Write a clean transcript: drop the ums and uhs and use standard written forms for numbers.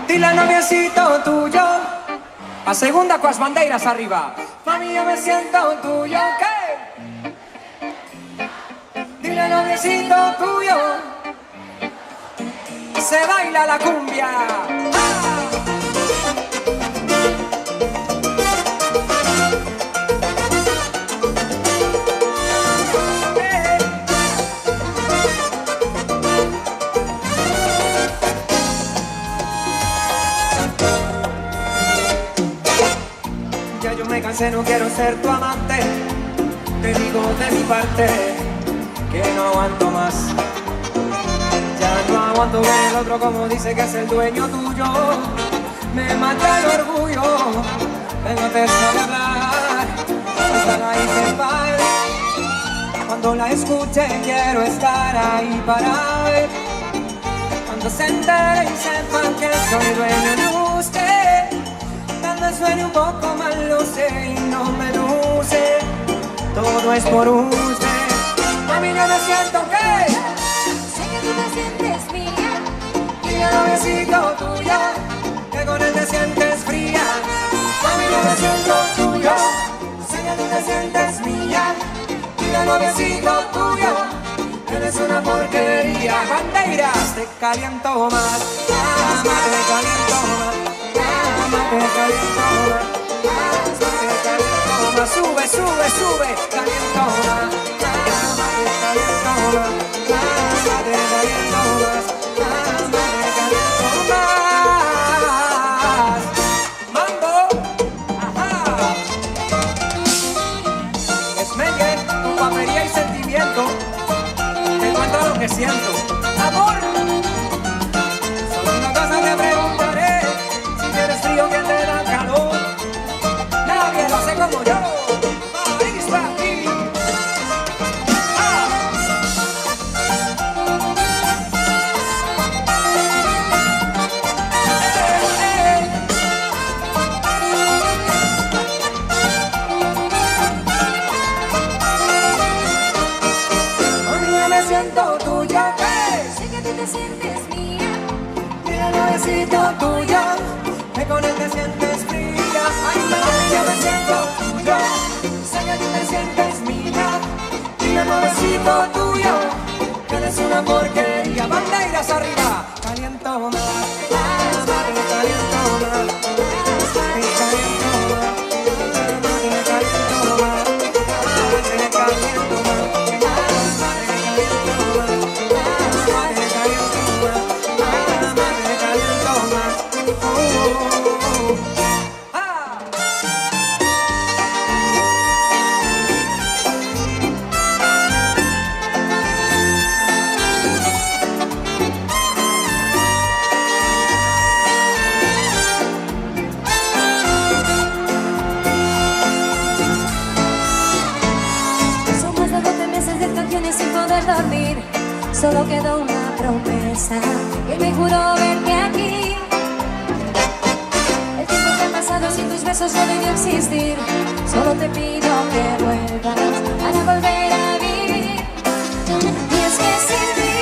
Dile al noviecito tuyo, a segunda coas bandeiras arriba. Mami, yo me siento tuyo, ¿qué? Dile al noviecito tuyo, se baila la cumbia. Ya yo me cansé, no quiero ser tu amante. Te digo de mi parte que no aguanto más. Ya no aguanto ver el otro como dice que es el dueño tuyo. Me mata el orgullo, tengo tesoro de hablar. Hasta la hice mal. Cuando la escuche quiero estar ahí para ver. Cuando se entere y sepan que soy dueño de usted. Tal vez suene un poco mal, lo sé y no me luce. Todo es por usted. Mami, yo me siento que Sé que tú te sientes mía. y yo noviecito tuyo, que con él te sientes fría. Mami, yo me siento tuyo. Sé que tú te sientes mía y yo noviecito tuyo. Eres una porquería. Bandeiras, te caliento más. Ama, te caliento más. Ama, te caliento más. Ama, te caliento más. Sube, sube, sube. Caliento más. Ama, te caliento más. Ama, te caliento más. Ama, te caliento más. Mambo. Ajá. Smeyer, tu guapería y sentimiento. Te cuento lo que siento. Amor. Solo una cosa te preguntaré. Si tienes frío, ¿quién te da calor? Nadie lo hace como yo. París para ti. Ah. Hoy yo me siento tuyo, ¿qué? Sé que tú te sientes mía. Mira, noviecito tuyo, que con él te sientes fría. Ay, mami, yo me siento tuyo. Sé que tú te sientes mía. Mira, noviecito tuyo, que eres una porquería. Bandeiras arriba, caliento más. Te caliento más. Te caliento más. Te caliento más. Te caliento más. Son más de 12 meses de canciones sin poder dormir. Solo quedó una promesa y me juró verte aquí. El tiempo que ha pasado sin tus besos no debió existir. Solo te pido que vuelvas para volver a vivir. Y es que sin ti